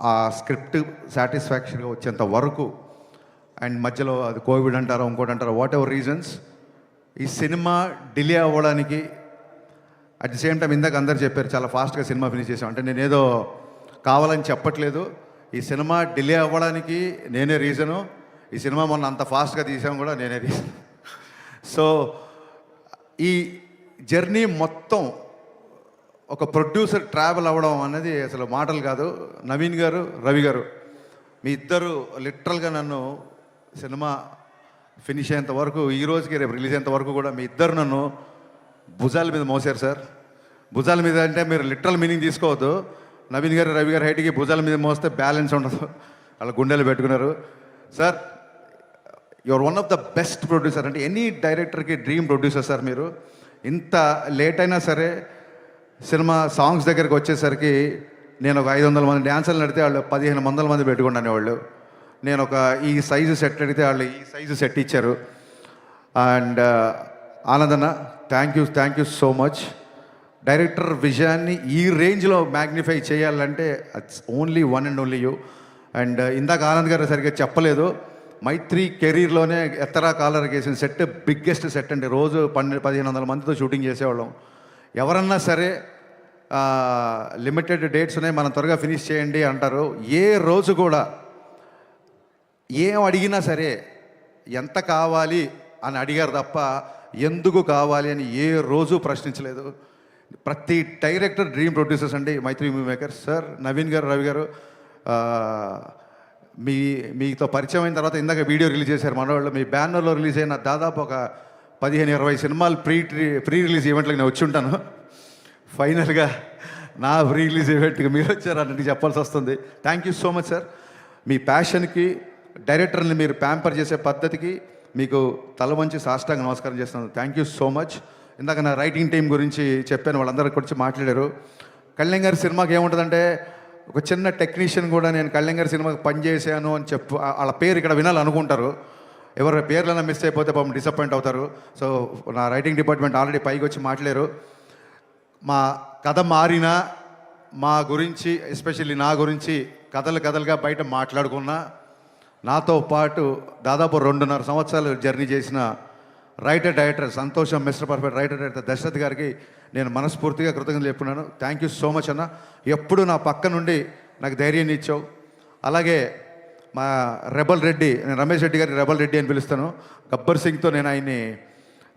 ఆ స్క్రిప్ట్ సాటిస్ఫాక్షన్గా వచ్చేంత వరకు అండ్ మధ్యలో అది కోవిడ్ అంటారో ఇంకోటి అంటారో వాట్ ఎవర్ రీజన్స్ ఈ సినిమా డిలే అవ్వడానికి అట్ ది సేమ్ టైం ఇందాక అందరు చెప్పారు చాలా ఫాస్ట్గా సినిమా ఫినిష్ చేసాం అంటే నేనేదో కావాలని చెప్పట్లేదు. ఈ సినిమా డిలే అవ్వడానికి నేనే రీజను. ఈ సినిమా మొన్న అంత ఫాస్ట్గా తీసాం కూడా నేనే రీజన్. సో ఈ జర్నీ మొత్తం ఒక ప్రొడ్యూసర్ ట్రావెల్ అవ్వడం అనేది అసలు మాటలు కాదు. నవీన్ గారు, రవి గారు మీ ఇద్దరు లిటరల్గా నన్ను సినిమా ఫినిష్ అయ్యేంత వరకు, ఈ రోజుకి రేపు రిలీజ్ అయ్యేంత వరకు కూడా మీ ఇద్దరు నన్ను భుజాల మీద మోసారు సార్. భుజాల మీద అంటే మీరు లిటరల్ మీనింగ్ తీసుకోవద్దు. నవీన్ గారు, రవి గారు హైట్కి భుజాల మీద మోస్తే బ్యాలెన్స్ ఉండదు, వాళ్ళ గుండెలు పెట్టుకున్నారు. Sir your one of the best producer. అంటే ఎనీ డైరెక్టర్కి డ్రీమ్ ప్రొడ్యూసర్ సార్ మీరు. ఇంత లేట్ అయినా సరే సినిమా సాంగ్స్ దగ్గరికి వచ్చేసరికి నేను ఒక 500 మంది డ్యాన్సర్లు నడితే వాళ్ళు 1500 మంది పెట్టుకున్నాను వాళ్ళు. నేను ఒక ఈ సైజు సెట్ అడిగితే వాళ్ళు ఈ సైజు సెట్ ఇచ్చారు. అండ్ ఆనందన్న thank you so much. Director విజయాన్ని ఈ రేంజ్లో మ్యాగ్నిఫై చేయాలంటే it's only one and only you. And ఇందాక ఆనంద్ గారు సరిగ్గా చెప్పలేదు, మైత్రి కెరీర్లోనే ఎత్తరా కాలర్ వేసిన సెట్ బిగ్గెస్ట్ సెట్ అండి. రోజు 1500 మందితో షూటింగ్ చేసేవాళ్ళం. ఎవరన్నా సరే లిమిటెడ్ డేట్స్ ఉన్నాయి, మనం త్వరగా ఫినిష్ చేయండి అంటారు. ఏ రోజు కూడా ఏం అడిగినా సరే ఎంత కావాలి అని అడిగారు తప్ప ఎందుకు కావాలి అని ఏ రోజు ప్రశ్నించలేదు. ప్రతి డైరెక్టర్ డ్రీమ్ ప్రొడ్యూసర్స్ అండి మైత్రి మూవీ మేకర్స్. సార్ నవీన్ గారు, రవి గారు మీతో పరిచయం అయిన తర్వాత ఇందాక వీడియో రిలీజ్ చేశారు మనవాళ్ళు. మీ బ్యానర్లో రిలీజ్ అయిన దాదాపు ఒక 15-20 సినిమాలు ప్రీ రిలీజ్ ఈవెంట్లకు నేను వచ్చి ఉంటాను. ఫైనల్గా నా ప్రీ రిలీజ్ ఈవెంట్కి మీరు వచ్చారు అన్నట్టు చెప్పాల్సి వస్తుంది. Thank you so much sir. మీ ప్యాషన్కి, డైరెక్టర్ని మీరు ప్యాంపర్ చేసే పద్ధతికి మీకు తల వంచి సాష్టాంగ నమస్కారం చేస్తున్నాను. Thank you so much. ఇందాక నా రైటింగ్ టీం గురించి చెప్పాను, వాళ్ళందరూ గురించి మాట్లాడారు. కళ్యాణ్ గారి సినిమాకి ఏముంటుందంటే ఒక చిన్న టెక్నీషియన్ కూడా నేను కళ్యాణ్ గారి సినిమాకి పనిచేసాను అని వాళ్ళ పేరు ఇక్కడ వినాలనుకుంటారు. ఎవరి పేర్లైనా మిస్ అయిపోతే పాపం డిసప్పాయింట్ అవుతారు. సో నా రైటింగ్ డిపార్ట్మెంట్ ఆల్రెడీ పైకి వచ్చి మాట్లాడారు. మా కథ మారినా మా గురించి, ఎస్పెషల్లీ నా గురించి కథలుగా బయట మాట్లాడుకున్నా, నాతో పాటు దాదాపు 2.5 సంవత్సరాలు జర్నీ చేసిన రైటర్ డైరెక్టర్ సంతోషం, mister perfect writer director Dashrath గారికి నేను మనస్ఫూర్తిగా కృతజ్ఞతలు చెప్పుకున్నాను. థ్యాంక్ యూ సో మచ్ అన్న. ఎప్పుడు నా పక్క నుండి నాకు ధైర్యాన్ని ఇచ్చావు. అలాగే మా రెబల్ రెడ్డి, నేను రమేష్ రెడ్డి గారిని రెబల్ రెడ్డి అని పిలుస్తాను. గబ్బర్ సింగ్తో నేను ఆయన్ని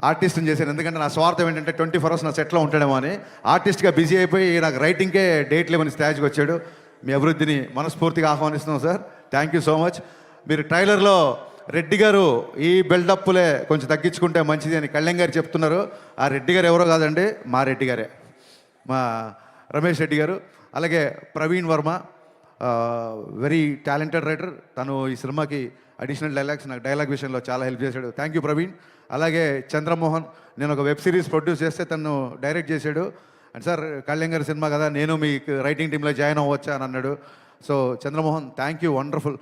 ఆర్టిస్ట్ని చేశాను. ఎందుకంటే నా స్వార్థం ఏంటంటే 24 hours నా సెట్లో ఉంటాడేమో అని. ఆర్టిస్ట్గా బిజీ అయిపోయి నాకు రైటింగ్కే డేట్ లేవని స్టేజ్కి వచ్చాడు. మీ అభివృద్ధిని మనస్ఫూర్తిగా ఆహ్వానిస్తున్నాం sir. Thank you so much. మీరు ట్రైలర్లో రెడ్డి గారు ఈ బిల్డప్లే కొంచెం తగ్గించుకుంటే మంచిది అని కళ్యాణ్ గారు చెప్తున్నారు. ఆ రెడ్డి గారు ఎవరో కాదండి, మా రెడ్డి గారే, మా రమేష్ రెడ్డి గారు. అలాగే Praveen Varma, very talented writer. తను ఈ సినిమాకి అడిషనల్ డైలాగ్స్, నాకు డైలాగ్ విషయంలో చాలా హెల్ప్ చేశాడు. Thank you Praveen. అలాగే చంద్రమోహన్, నేను ఒక వెబ్ సిరీస్ ప్రొడ్యూస్ చేస్తే తను డైరెక్ట్ చేశాడు. అండ్ సార్ కళ్యాణ్ గారి సినిమా కదా, నేను మీ రైటింగ్ టీంలో జాయిన్ అవ్వచ్చా అని అన్నాడు. So Chandramohan thank you, wonderful.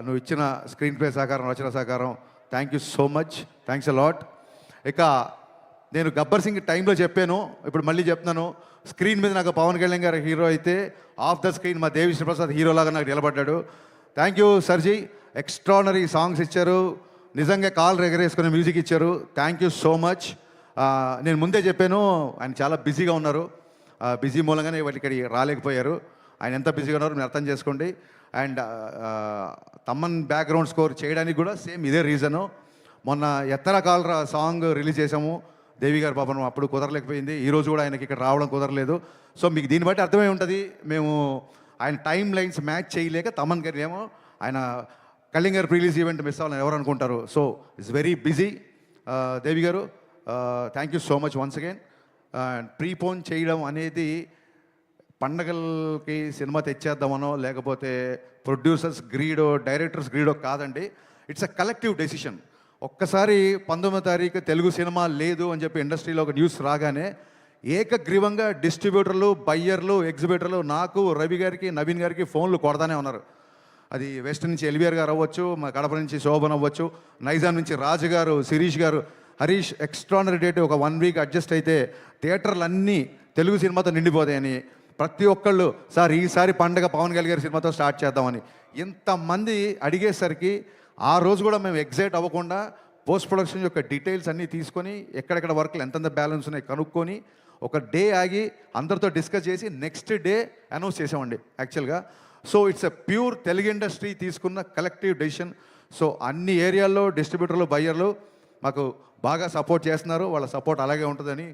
నువ్వు ఇచ్చిన స్క్రీన్ ప్లే సహకారం, రచన సహకారం, thank you so much. Thanks a lot. ఇక నేను గబ్బర్ సింగ్ టైంలో చెప్పాను, ఇప్పుడు మళ్ళీ చెప్తున్నాను. స్క్రీన్ మీద నాకు పవన్ కళ్యాణ్ గారు హీరో అయితే, ఆఫ్ ద స్క్రీన్ మా దేవి శ్రీప్రసాద్ హీరోలాగా నాకు నిలబడ్డాడు. థ్యాంక్ యూ సర్జీ. ఎక్స్ట్రానరీ సాంగ్స్ ఇచ్చారు, నిజంగా కాల్ ఎగరేసుకుని మ్యూజిక్ ఇచ్చారు. Thank you so much. నేను ముందే చెప్పాను ఆయన చాలా బిజీగా ఉన్నారు. బిజీ మూలంగానే ఇక్కడికి రాలేకపోయారు. ఆయన ఎంత బిజీగా ఉన్నారో మీరు అర్థం చేసుకోండి. అండ్ తమ్మన్ బ్యాక్గ్రౌండ్ స్కోర్ చేయడానికి కూడా సేమ్ ఇదే రీజను. మొన్న ఎత్తర కాలరా సాంగ్ రిలీజ్ చేసాము, దేవి గారు పాపం అప్పుడు కుదరలేకపోయింది. ఈరోజు కూడా ఆయనకి ఇక్కడ రావడం కుదరలేదు. సో మీకు దీన్ని బట్టి అర్థమై ఉంటుంది, మేము ఆయన టైం లైన్స్ మ్యాచ్ చేయలేక తమన్ గారు ఏమో ఆయన కళ్యాణ్ గారు రిలీజ్ ఈవెంట్ మిస్ అవ్వాలని ఎవరు అనుకుంటారు. So it's very busy. Devi గారు thank you so much once again. Prepone చేయడం అనేది పండగలకి సినిమా తెచ్చేద్దామనో లేకపోతే ప్రొడ్యూసర్స్ గ్రీడో డైరెక్టర్స్ గ్రీడో కాదండి. It's a collective decision. ఒక్కసారి 19వ తారీఖు తెలుగు సినిమా లేదు అని చెప్పి ఇండస్ట్రీలో ఒక న్యూస్ రాగానే ఏకగ్రీవంగా డిస్ట్రిబ్యూటర్లు, బయ్యర్లు, ఎగ్జిబిటర్లు నాకు, రవి గారికి, నవీన్ గారికి ఫోన్లు కొడతానే ఉన్నారు. అది వెస్ట్ నుంచి ఎల్వీఆర్ గారు అవ్వచ్చు, మా కడప నుంచి శోభన్ అవ్వచ్చు, నైజాం నుంచి రాజు గారు, శిరీష్ గారు, హరీష్. ఎక్స్ట్రానరీ డేట్ ఒక 1 వీక్ అడ్జస్ట్ అయితే థియేటర్లు అన్నీ తెలుగు సినిమాతో నిండిపోతాయని ప్రతి ఒక్కళ్ళు సార్ ఈసారి పండగ పవన్ కళ్యాణ్ గారి సినిమాతో స్టార్ట్ చేద్దామని ఇంతమంది అడిగేసరికి ఆ రోజు కూడా మేము ఎగ్జైట్ అవ్వకుండా పోస్ట్ ప్రొడక్షన్ యొక్క డీటెయిల్స్ అన్నీ తీసుకొని ఎక్కడెక్కడ వర్క్లు ఎంతెంత బ్యాలెన్స్ ఉన్నాయి కనుక్కొని ఒక డే ఆగి అందరితో డిస్కస్ చేసి నెక్స్ట్ డే అనౌన్స్ చేసామండి యాక్చువల్గా. So it's a pure Telugu industry తీసుకున్న కలెక్టివ్ డెసిషన్. సో అన్ని ఏరియాల్లో డిస్ట్రిబ్యూటర్లు బయ్యర్లు మాకు బాగా సపోర్ట్ చేస్తున్నారు. వాళ్ళ సపోర్ట్ అలాగే ఉంటుందని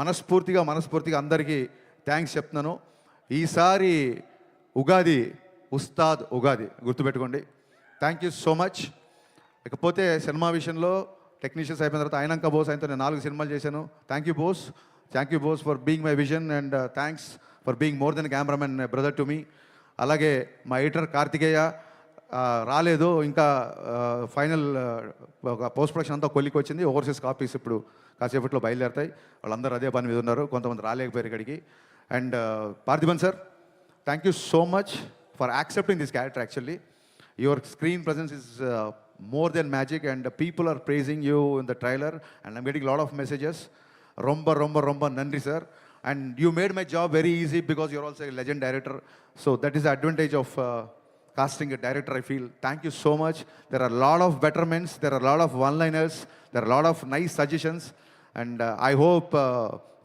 మనస్ఫూర్తిగా అందరికీ థ్యాంక్స్ చెప్తున్నాను. ఈసారి ఉగాది ఉస్తాద్ ఉగాది గుర్తుపెట్టుకోండి. Thank you so much. ఇకపోతే సినిమా విషయంలో టెక్నీషియన్స్ అయిపోయిన తర్వాత ఆయనంక బోస్ ఆయనతో నేను 4 సినిమాలు చేశాను. Thank you Bose for being my vision and thanks for being more than cameraman brother to me. అలాగే మా ఎడిటర్ కార్తికేయ రాలేదు ఇంకా, ఫైనల్ ఒక పోస్ట్ ప్రొడక్షన్ అంతా కొలికి వచ్చింది. ఓవర్సీస్ కాపీస్ ఇప్పుడు కాసేపట్లో బయలుదేరుతాయి. వాళ్ళందరూ అదే పని మీద ఉన్నారు, కొంతమంది రాలేకపోయారు ఇక్కడికి. And Parthiban sir, thank you so much for accepting this character. Actually your screen presence is more than magic and people are praising you in the trailer and I'm getting a lot of messages. Romba nandri sir, and you made my job very easy because you're also a legend director, so that is the advantage of casting a director, I feel. Thank you so much. There are a lot of betterments, there are a lot of one-liners, there are a lot of nice suggestions, and I hope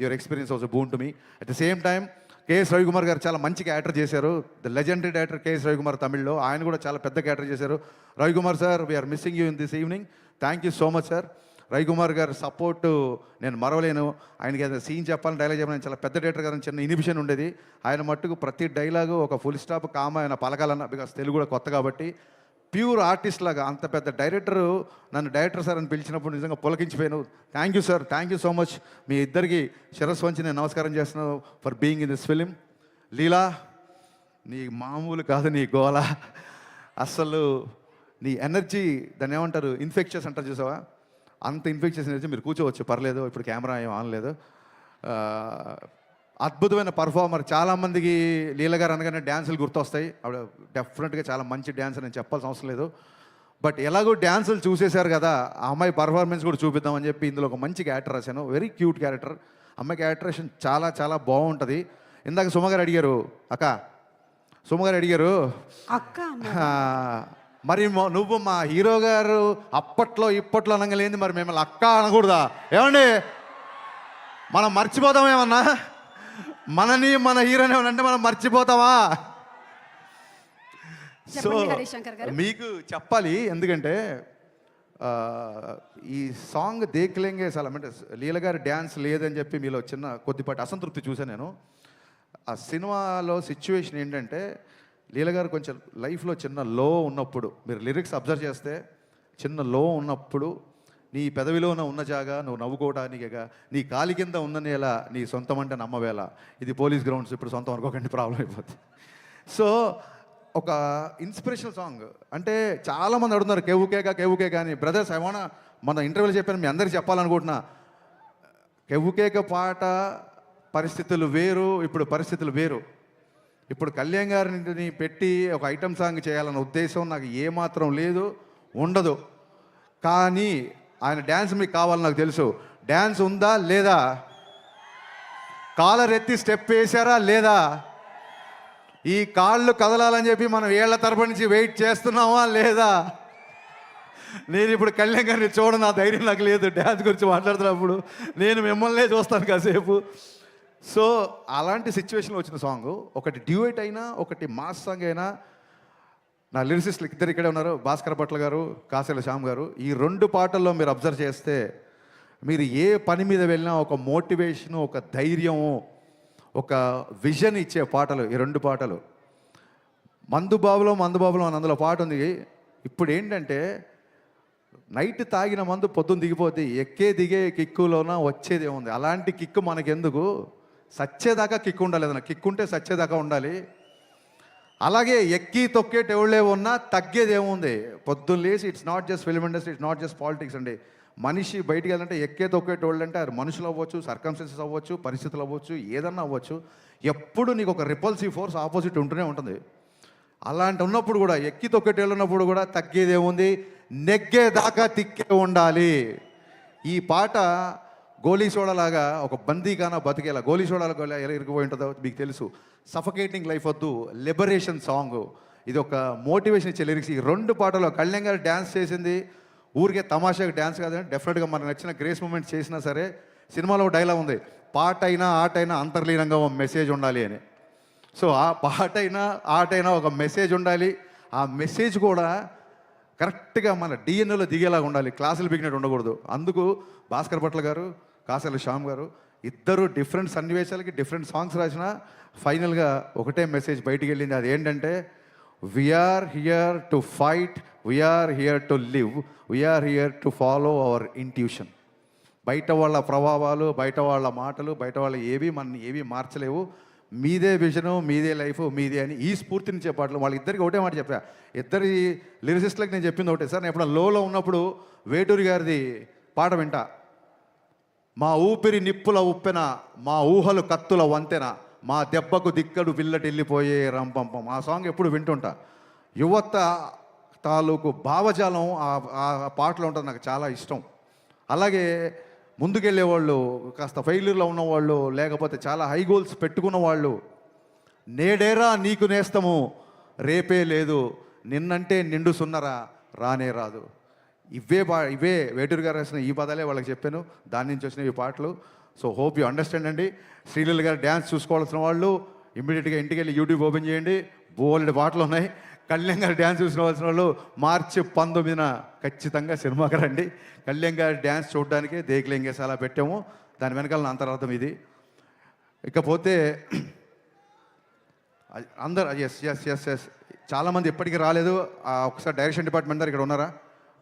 your experience was a boon to me. At the same time, KS Ravikumar గారు చాలా మంచి character చేశారు. The legendary director KS Ravikumar తమిళ్లో, ఆయన కూడా చాలా పెద్ద character చేశారు. Ravikumar sir, we are missing you in this evening. Thank you so much sir. Ravikumar గారు సపోర్టు నేను మరవలేను. ఆయనకి ఏదైనా సీన్ చెప్పాలని డైలాగ్ చెప్పాలని చాలా పెద్ద డైరెక్టర్ గారు చిన్న ఇనిబిషన్ ఉండేది. ఆయన మట్టుకు ప్రతి డైలాగు ఒక ఫుల్ స్టాప్ కామ ఆయన పలకాలన్న, బికాస్ తెలుగు కూడా కొత్త కాబట్టి ప్యూర్ ఆర్టిస్ట్ లాగా. అంత పెద్ద డైరెక్టరు నన్ను డైరెక్టర్ సార్ అని పిలిచినప్పుడు నిజంగా పులకించిపోయాను. Thank you sir, thank you so much. మీ ఇద్దరికి శిరస్సు వంచి నేను నమస్కారం చేస్తున్నాను for being in this film. Leela, నీ మామూలు కాదు నీ గోల, అస్సలు నీ ఎనర్జీ, దాన్ని ఏమంటారు, ఇన్ఫెక్షన్స్ అంటారు చూసావా, అంత ఇన్ఫెక్షన్స్ ఎనర్జీ. మీరు కూర్చోవచ్చు, పర్లేదు, ఇప్పుడు కెమెరా ఏం ఆనలేదు. అద్భుతమైన పర్ఫార్మర్. చాలామందికి లీల గారు అనగానే డ్యాన్సులు గుర్తొస్తాయి. ఆవిడ డెఫినెట్గా చాలా మంచి డ్యాన్స్ నేను చెప్పాల్సిన అవసరం లేదు. బట్ ఎలాగో డ్యాన్సులు చూసేశారు కదా, ఆ అమ్మాయి పర్ఫార్మెన్స్ కూడా చూపిద్దామని చెప్పి ఇందులో ఒక మంచి క్యారెక్టర్ రాశాను. Very cute character. అమ్మాయి క్యారెక్టరేషన్ చాలా చాలా బాగుంటుంది. ఇందాక సుమగారు అడిగారు, సుమగారు అడిగారు అక్క మరి నువ్వు మా హీరో గారు అప్పట్లో ఇప్పట్లో అనగలేంది, మరి మిమ్మల్ని అక్క అనకూడదా? ఏమండి, మనం మర్చిపోతామేమన్నా? మనని మన హీరోని ఏమనంటే మనం మర్చిపోతామా? సో మీకు చెప్పాలి, ఎందుకంటే ఈ సాంగ్ దేఖ్లేంగే అసలు అంటే లీల గారి డ్యాన్స్ లేదని చెప్పి మీలో చిన్న కొద్దిపాటి అసంతృప్తి చూసాను నేను. ఆ సినిమాలో సిచ్యువేషన్ ఏంటంటే, లీల గారు కొంచెం లైఫ్లో చిన్న లో ఉన్నప్పుడు, మీరు లిరిక్స్ అబ్జర్వ్ చేస్తే చిన్న లో ఉన్నప్పుడు, నీ పెదవిలోన ఉన్న జాగా నువ్వు నవ్వుకోవడానికేగా, నీ కాలి కింద ఉన్న నేల నీ సొంతం అంటే నమ్మవేళ. ఇది పోలీస్ గ్రౌండ్స్, ఇప్పుడు సొంతం అనుకోకండి, ప్రాబ్లం అయిపోతుంది. సో ఒక ఇన్స్పిరేషనల్ సాంగ్. అంటే చాలామంది అడుగుతున్నారు కేవుకేక అని. బ్రదర్స్, ఐ వాంట్, మన ఇంటర్వ్యూలో చెప్పాను, మీ అందరికీ చెప్పాలనుకుంటున్నా, కేవుకేక పాట పరిస్థితులు వేరు, ఇప్పుడు పరిస్థితులు వేరు. ఇప్పుడు కళ్యాణ్ గారిని పెట్టి ఒక ఐటమ్ సాంగ్ చేయాలన్న ఉద్దేశం నాకు ఏమాత్రం లేదు, ఉండదు. కానీ ఆయన డ్యాన్స్ మీకు కావాలని నాకు తెలుసు. డ్యాన్స్ ఉందా లేదా? కాలర్ ఎత్తి స్టెప్ వేశారా లేదా? ఈ కాళ్ళు కదలాలని చెప్పి మనం ఏళ్ల తరపు నుంచి వెయిట్ చేస్తున్నామా లేదా? నేను ఇప్పుడు కళ్యాణ్ గారిని చూడను, నా ధైర్యం నాకు లేదు. డ్యాన్స్ గురించి మాట్లాడుతున్నప్పుడు నేను మిమ్మల్నే చూస్తాను కాసేపు. సో అలాంటి సిచ్యువేషన్లో వచ్చిన సాంగ్, ఒకటి డ్యూయట్ అయినా ఒకటి మాస్ సాంగ్ అయినా. నా లిరిసిస్టులు ఇద్దరు ఇక్కడే ఉన్నారు, భాస్కర్ భట్ల గారు, కాసేల శ్యామ్ గారు. ఈ 2 పాటల్లో మీరు అబ్జర్వ్ చేస్తే, మీరు ఏ పని మీద వెళ్ళినా ఒక మోటివేషను, ఒక ధైర్యము, ఒక విజన్ ఇచ్చే పాటలు ఈ 2 పాటలు. మందుబాబులో అని అందులో పాట ఉంది. ఇప్పుడు ఏంటంటే, నైట్ తాగిన మందు పొద్దున్న దిగిపోతే ఎక్కే దిగే కిక్కులోన వచ్చేది ఏముంది? అలాంటి కిక్కు మనకెందుకు? సచ్చేదాకా కిక్కు ఉండాలి, ఏదైనా కిక్కు ఉంటే సచ్చేదాకా ఉండాలి. అలాగే ఎక్కి తొక్కేటి ఎవళ్ళే ఉన్నా తగ్గేది ఏముంది? పొద్దున్న లేచి, it's not just film industry, it's not just politics అండి. మనిషి బయటికి వెళ్ళాలంటే ఎక్కే తొక్కేటి వాళ్ళు అంటే అది మనుషులు అవ్వచ్చు, సర్కమ్స్టెన్సెస్ అవ్వచ్చు, పరిస్థితులు అవ్వచ్చు, ఏదన్నా అవ్వచ్చు. ఎప్పుడు నీకు ఒక రిపల్సివ్ ఫోర్స్ ఆపోజిట్ ఉంటూనే ఉంటుంది. అలాంటి ఉన్నప్పుడు కూడా, ఎక్కి తొక్కేటి వాళ్ళు ఉన్నప్పుడు కూడా తగ్గేది ఏముంది? నెగ్గేదాకా తిక్కే ఉండాలి. ఈ పాట గోలీ సోడాలాగా ఒక బందీగానా బతికేలా గోలీ సోడాలకు ఎలా ఇరిగిపోయి ఉంటుందో మీకు తెలుసు. సఫకేటింగ్ లైఫ్ వద్దు, లిబరేషన్ సాంగ్. ఇది ఒక మోటివేషన్ ఇచ్చే లిరిక్స్. ఈ 2 పాటలు కళ్యాణ్ గారు డ్యాన్స్ చేసింది ఊరికే తమాషాగా డ్యాన్స్ కాదండి, డెఫినెట్గా మనకు నచ్చిన గ్రేస్ మూమెంట్ చేసినా సరే. సినిమాలో డైలాగ్ ఉంది, పాట అయినా ఆట అయినా అంతర్లీనంగా ఒక మెసేజ్ ఉండాలి అని. సో ఆ పాట అయినా ఆట అయినా ఒక మెసేజ్ ఉండాలి. ఆ మెసేజ్ కూడా కరెక్ట్గా మన డిఎన్ఏలో దిగేలాగా ఉండాలి, క్లాసులు బిగినట్టు ఉండకూడదు. అందుకు భాస్కర్ భట్ల గారు, కాసర్ల శ్యామ్ గారు ఇద్దరు డిఫరెంట్ సన్నివేశాలకి డిఫరెంట్ సాంగ్స్ రాసిన ఫైనల్గా ఒకటే మెసేజ్ బయటికి వెళ్ళింది. అది ఏంటంటే, we are here to fight, we are here to live, we are here to follow our intuition. బయట వాళ్ళ ప్రభావాలు, బయట వాళ్ళ మాటలు, బయట వాళ్ళ ఏవి మార్చలేవు. మీదే విజను, మీదే లైఫ్, మీదే అని ఈ స్ఫూర్తినిచ్చే పాటలు. వాళ్ళిద్దరికి ఒకటే మాట చెప్పా, ఇద్దరి లిరిసిస్ట్లకు నేను చెప్పింది ఒకటే. సార్ నేను ఎప్పుడు లోలో ఉన్నప్పుడు వేటూరి గారిది పాట వింటా, మా ఊపిరి నిప్పుల ఉప్పెన, మా ఊహలు కత్తుల వంతెన, మా దెబ్బకు దిక్కడు పిల్లటి వెళ్ళిపోయే రంపంపం. ఆ సాంగ్ ఎప్పుడు వింటుంటా. యువత తాలూకు భావజాలం ఆ పాటలో ఉంటుంది, నాకు చాలా ఇష్టం. అలాగే ముందుకెళ్ళే వాళ్ళు, కాస్త ఫెయిల్యూర్లో ఉన్నవాళ్ళు, లేకపోతే చాలా హై గోల్స్ పెట్టుకున్న వాళ్ళు, నేడేరా నీకు నేస్తము, రేపే లేదు, నిన్నంటే నిండు సున్నరా రానే రాదు. ఇవే వేటూరు గారు రాసిన ఈ పదాలే వాళ్ళకి చెప్పాను, దాని నుంచి వచ్చిన ఈ పాటలు. సో హోప్ యూ అండర్స్టాండ్ అండి. శ్రీలీల గారు డ్యాన్స్ చూసుకోవాల్సిన వాళ్ళు ఇమ్మీడియట్గా ఇంటికి వెళ్ళి యూట్యూబ్ ఓపెన్ చేయండి, బోల్డ్ పాటలు ఉన్నాయి. కళ్యాణ్ గారు డ్యాన్స్ చూసుకోవాల్సిన వాళ్ళు మార్చి 19న ఖచ్చితంగా సినిమాకి రండి. కళ్యాణ్ గారి డ్యాన్స్ చూడడానికి దేకులేంగేసి అలా పెట్టాము, దాని వెనకాల అంతరార్థం ఇది. ఇకపోతే అందరు ఎస్ ఎస్ ఎస్ ఎస్ చాలామంది ఎప్పటికీ రాలేదు. ఒకసారి డైరెక్షన్ డిపార్ట్మెంట్ దగ్గర ఇక్కడ ఉన్నారా?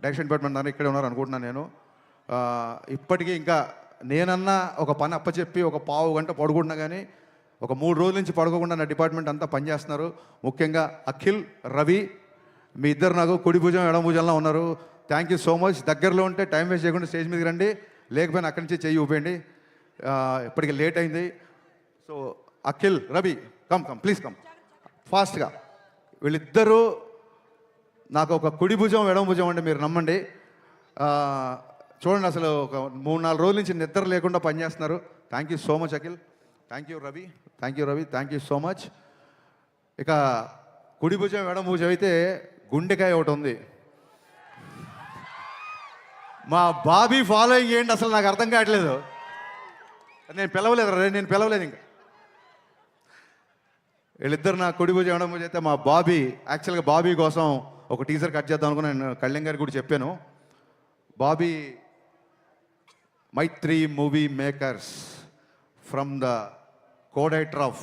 డైరెక్షన్ డిపార్ట్మెంట్ దగ్గర ఇక్కడే ఉన్నారు అనుకుంటున్నాను నేను. ఇప్పటికీ ఇంకా నేనన్నా ఒక పని అప్పచెప్పి ఒక పావు గంట పడుకుంటున్నా కానీ ఒక 3 రోజుల నుంచి పడుకోకుండా నా డిపార్ట్మెంట్ అంతా పనిచేస్తున్నారు. ముఖ్యంగా అఖిల్, రవి, మీ ఇద్దరు నాకు కుడి భుజం ఎడమ భుజంలో ఉన్నారు. Thank you so much. దగ్గరలో ఉంటే టైం వేస్ట్ చేయకుండా స్టేజ్ మీదకి రండి, లేకపోయినా అక్కడి నుంచి చెయ్యి ఊపేయండి. ఇప్పటికి లేట్ అయింది. So Akhil, Ravi, come please come ఫాస్ట్గా. వీళ్ళిద్దరూ నాకు ఒక కుడి భుజం ఎడమ భుజం అంటే మీరు నమ్మండి. చూడండి, అసలు ఒక 3-4 రోజుల నుంచి నిద్ర లేకుండా పనిచేస్తున్నారు. Thank you so much Akhil. Thank you Ravi, thank you so much. ఇక కుడి భుజం ఎడమ భుజం అయితే గుండెకాయ ఒకటి ఉంది. మా బాబీ ఫాలోయింగ్ ఏంటి అసలు నాకు అర్థం కావట్లేదు. నేను పిలవలేదు ఇంకా. వీళ్ళిద్దరు నా కుడి భుజం ఎడమ భుజం అయితే మా బాబీ. యాక్చువల్గా బాబీ కోసం ఒక టీజర్ కట్ చేద్దాం అనుకుని నేను కళ్యాణ్ గారికి కూడా చెప్పాను. Bobby Mythri movie makers from the co-director of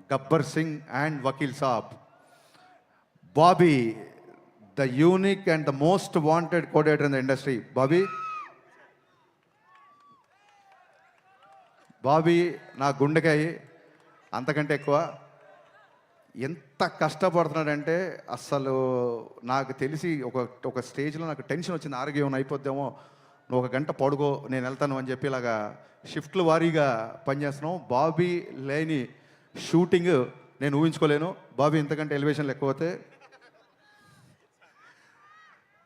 Gabbar Singh and Vakil Saab. Bobby, the unique and the most wanted co-director in the industry. Bobby నా గుండెకాయ అంతకంటే ఎక్కువ. ఎంత కష్టపడుతున్నాడంటే అస్సలు నాకు తెలిసి ఒక స్టేజ్లో నాకు టెన్షన్ వచ్చింది, ఆరోగ్యం అయిపోద్దేమో, నువ్వు 1 గంట పడుకో నేను వెళ్తాను అని చెప్పి ఇలాగా షిఫ్ట్లు వారీగా పనిచేస్తున్నాం. బాబీ లేని షూటింగ్ నేను ఊహించుకోలేను. బాబీ ఇంతకంటే ఎలివేషన్లు ఎక్కువతే.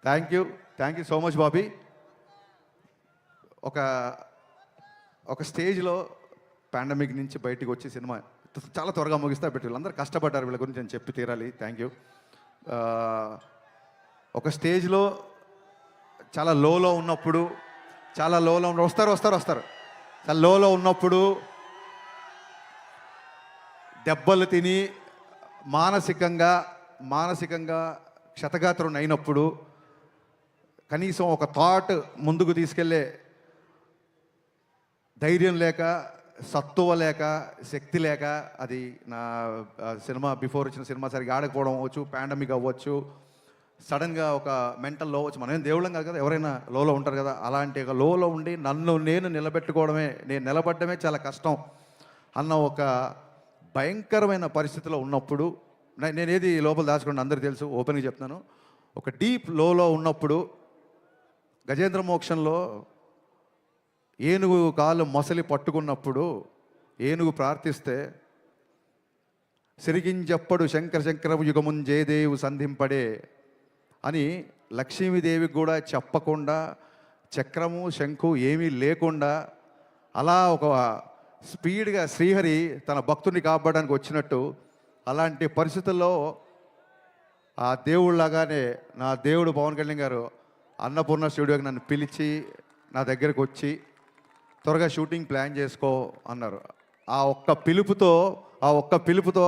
Thank you so much Bobby. ఒక స్టేజ్లో పాండమిక్ నుంచి బయటికి వచ్చి సినిమా చాలా త్వరగా ముగిస్తా పెట్టి వీళ్ళందరూ కష్టపడ్డారు, వీళ్ళ గురించి నేను చెప్పి తీరాలి. Thank you. ఒక స్టేజ్లో చాలా లోలో ఉన్నప్పుడు వస్తారు చాలా లోలో ఉన్నప్పుడు దెబ్బలు తిని మానసికంగా క్షతగాత్రం అయినప్పుడు కనీసం ఒక థాట్ ముందుకు తీసుకెళ్ళే ధైర్యం లేక, సత్తువ లేక, శక్తి లేక, అది నా సినిమా బిఫోర్ వచ్చిన సినిమా సరిగ్గా ఆడకపోవడం అవ్వచ్చు, పాండమిక్ అవ్వచ్చు, సడన్గా ఒక మెంటల్ లో వచ్చి, మనం దేవుళ్ళం కాదు కదా, ఎవరైనా లోలో ఉంటారు కదా, అలాంటి ఒక లోలో ఉండి నేను నిలబడమే చాలా కష్టం అన్న ఒక భయంకరమైన పరిస్థితిలో ఉన్నప్పుడు, నేనేది లోపల దాచుకోండి అందరికీ తెలుసు, ఓపెన్గా చెప్తున్నాను. ఒక డీప్ లోలో ఉన్నప్పుడు గజేంద్ర మోక్షంలో ఏనుగు కాలు మొసలి పట్టుకున్నప్పుడు ఏనుగు ప్రార్థిస్తే సిరిగింజప్పడు శంకర యుగమున్ జయదేవు సంధింపడే అని లక్ష్మీదేవికి కూడా చెప్పకుండా, చక్రము శంఖు ఏమీ లేకుండా అలా ఒక స్పీడ్గా శ్రీహరి తన భక్తుడిని కాపాడడానికి వచ్చినట్టు అలాంటి పరిస్థితుల్లో ఆ దేవుళ్ళలాగానే నా దేవుడు పవన్ కళ్యాణ్ గారు అన్నపూర్ణ స్టూడియోకి నన్ను పిలిచి నా దగ్గరకు వచ్చి త్వరగా షూటింగ్ ప్లాన్ చేసుకో అన్నారు. ఆ ఒక్క పిలుపుతో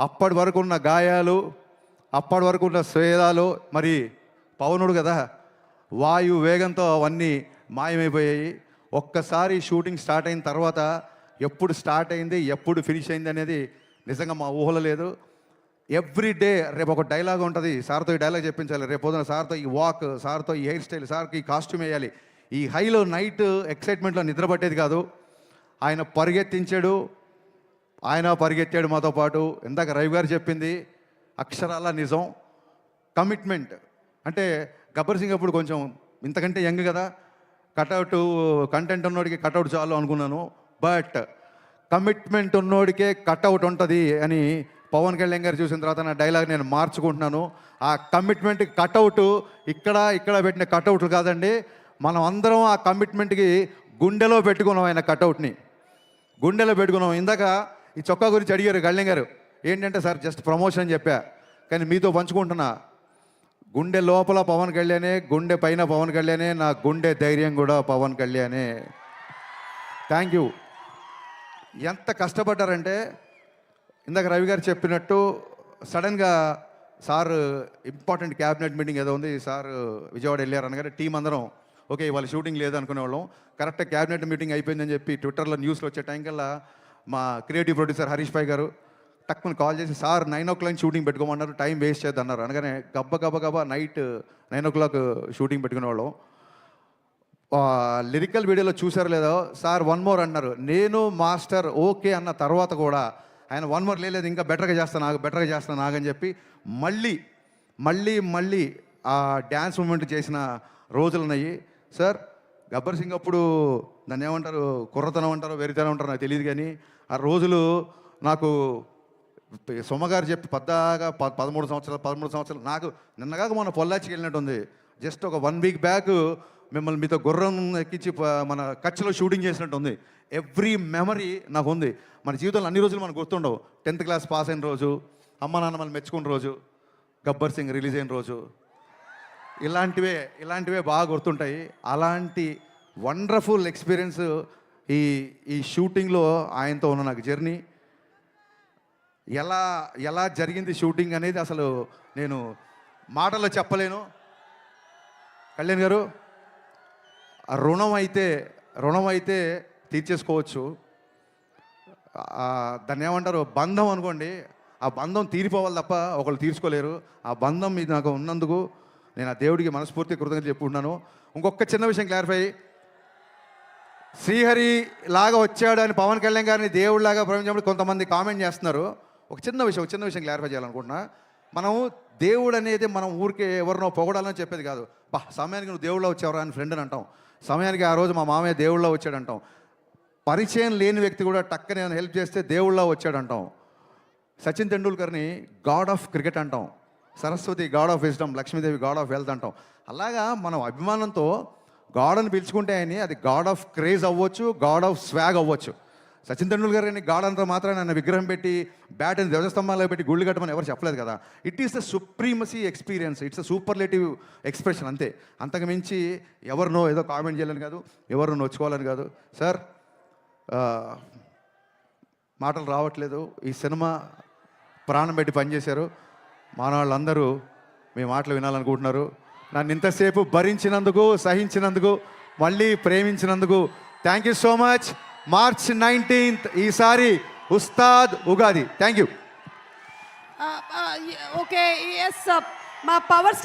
అప్పటి వరకు ఉన్న గాయాలు, అప్పటి వరకు ఉన్న స్వేదాలు, మరి పవనుడు కదా వాయు వేగంతో అవన్నీ మాయమైపోయాయి. ఒక్కసారి షూటింగ్ స్టార్ట్ అయిన తర్వాత ఎప్పుడు స్టార్ట్ అయింది, ఎప్పుడు ఫినిష్ అయింది అనేది నిజంగా మా ఊహలో లేదు. ఎవ్రీ డే రేపు ఒక డైలాగ్ ఉంటుంది, సార్తో ఈ డైలాగ్ చెప్పించాలి, రేపు పొద్దున సార్తో ఈ వాక్, సార్తో ఈ హెయిర్ స్టైల్, సార్కి ఈ కాస్ట్యూమ్ వేయాలి. ఈ హైలో నైట్ ఎక్సైట్మెంట్లో నిద్ర పట్టేది కాదు. ఆయన పరిగెత్తాడు మాతో పాటు. ఇందాక రవి గారు చెప్పింది అక్షరాల నిజం. కమిట్మెంట్ అంటే గబ్బర్ సింగ్ అప్పుడు కొంచెం ఇంతకంటే యంగ్ కదా, కటౌట్ కంటెంట్ ఉన్నోడికి కటౌట్ చాలు అనుకున్నాను. బట్ కమిట్మెంట్ ఉన్నోడికే కటౌట్ ఉంటుంది అని పవన్ కళ్యాణ్ గారు చూసిన తర్వాత నా డైలాగ్ నేను మార్చుకుంటున్నాను. ఆ కమిట్మెంట్ కటౌట్ ఇక్కడ పెట్టిన కటౌట్లు కాదండి, మనం అందరం ఆ కమిట్మెంట్కి గుండెలో పెట్టుకున్నాం. ఆయన కటౌట్ని గుండెలో పెట్టుకున్నాం. ఇందాక ఈ చొక్కా గురించి అడిగారు కళ్యాణ్ గారు, ఏంటంటే సార్ జస్ట్ ప్రమోషన్ చెప్పా, కానీ మీతో పంచుకుంటున్నా. గుండె లోపల పవన్ కళ్యాణే, గుండె పైన పవన్ కళ్యాణే, నా గుండె ధైర్యం కూడా పవన్ కళ్యాణే. Thank you. ఎంత కష్టపడ్డారంటే ఇందాక రవి గారు చెప్పినట్టు సడన్గా సార్ ఇంపార్టెంట్ క్యాబినెట్ మీటింగ్ ఏదో ఉంది, సార్ విజయవాడ వెళ్ళారు అనగానే టీం అందరం ఓకే ఇవాళ షూటింగ్ లేదు అనుకునేవాళ్ళం. కరెక్ట్గా క్యాబినెట్ మీటింగ్ అయిపోయిందని చెప్పి ట్విట్టర్లో న్యూస్లో వచ్చే టైం కల్లా మా క్రియేటివ్ ప్రొడ్యూసర్ హరీష్ భాయ్ గారు టక్కుని కాల్ చేసి సార్ 9 షూటింగ్ పెట్టుకోమన్నారు, టైం వేస్ట్ చేద్దన్నారు. అనగానే గబ్బ నైట్ 9 షూటింగ్ పెట్టుకునేవాళ్ళం. లిరికల్ వీడియోలో చూసారు లేదో సార్ 1 మోర్ అన్నారు. నేను మాస్టర్ ఓకే అన్న తర్వాత కూడా ఆయన 1 మోర్ లేదు, ఇంకా బెటర్గా చేస్తాను ఆగని చెప్పి మళ్ళీ ఆ డ్యాన్స్ మూమెంట్ చేసిన రోజులు ఉన్నాయి. సార్ గబ్బర్ సింగ్ అప్పుడు దాన్ని ఏమంటారు, కుర్రతనం అంటారో వెరితనం అంటారో నాకు తెలియదు, కానీ ఆ రోజులు నాకు సొమ్మగారు చెప్పి పద్దాగా 13 సంవత్సరాలు నాకు నిన్నగాక మన పొల్లాచికి వెళ్ళినట్టుంది. జస్ట్ ఒక 1 వీక్ బ్యాక్ మిమ్మల్ని మీతో గుర్రం ఎక్కించి మన కచ్లో షూటింగ్ చేసినట్టు ఉంది. ఎవ్రీ మెమరీ నాకు ఉంది. మన జీవితంలో అన్ని రోజులు మనకు గుర్తుండవు. 10th క్లాస్ పాస్ అయిన రోజు, అమ్మ నాన్న మనం మెచ్చుకున్న రోజు, గబ్బర్ సింగ్ రిలీజ్ అయిన రోజు, ఇలాంటివే బాగా గుర్తుంటాయి. అలాంటి వండర్ఫుల్ ఎక్స్పీరియన్స్ ఈ షూటింగ్లో ఆయనతో ఉన్న నాకు జర్నీ. ఎలా జరిగింది షూటింగ్ అనేది అసలు నేను మాటల్లో చెప్పలేను. కళ్యాణ్ గారు రుణం అయితే తీర్చేసుకోవచ్చు, దాన్ని ఏమంటారు బంధం అనుకోండి, ఆ బంధం తీరిపోవాలి తప్ప ఒకళ్ళు తీర్చుకోలేరు. ఆ బంధం మీద నాకు ఉన్నందుకు నేను ఆ దేవుడికి మనస్ఫూర్తి కృతజ్ఞతలు చెప్పుకుంటున్నాను. ఇంకొక చిన్న విషయం క్లారిఫై, శ్రీహరి లాగా వచ్చాడు అని పవన్ కళ్యాణ్ గారిని దేవుడిలాగా ప్రపంచంలో కొంతమంది కామెంట్ చేస్తున్నారు. ఒక చిన్న విషయం క్లారిఫై చేయాలనుకుంటున్నా. మనం దేవుడు అనేది మనం ఊరికే ఎవరినో పొగడాలని చెప్పేది కాదు. సమయానికి నువ్వు దేవుళ్ళ వచ్చావరా అని ఫ్రెండ్ అని అంటాం, సమయానికి ఆ రోజు మా మామయ్య దేవుళ్ళ వచ్చాడు అంటాం, పరిచయం లేని వ్యక్తి కూడా టక్కని నేను హెల్ప్ చేస్తే దేవుళ్ళ వచ్చాడు అంటాం, సచిన్ తెండూల్కర్ని గాడ్ ఆఫ్ క్రికెట్ అంటాం, Saraswati God of wisdom, Lakshmidevi God of wealth అంటాం. అలాగా మనం అభిమానంతో గాడ్ అని పిలుచుకుంటే అని అది గాడ్ ఆఫ్ క్రేజ్ అవ్వచ్చు, గాడ్ ఆఫ్ స్వాగ్ అవ్వచ్చు. సచిన్ తెండూల్కర్ గారిని గాడ్ అంతా మాత్రం ఆయన విగ్రహం పెట్టి బ్యాట్ అని ధ్వజస్తంభాల్లో పెట్టి గుళ్ళు కట్టమని ఎవరు చెప్పలేదు కదా. It is the supremacy experience, it's a superlative expression అంతే. అంతకు మించి ఎవరినో ఏదో కామెంట్ చేయాలని కాదు, ఎవరినో నొచ్చుకోవాలని కాదు. సార్ మాటలు రావట్లేదు. ఈ సినిమా ప్రాణం పెట్టి పనిచేశారు. మానవాళ్ళందరూ మీ మాటలు వినాలనుకుంటున్నారు. నన్ను ఇంతసేపు భరించినందుకు, సహించినందుకు, మళ్ళీ ప్రేమించినందుకు thank you so much. March 19th ఈసారి Ustaad Ugadi. Thank you. Okay, yes, మా పవర్ స్టార్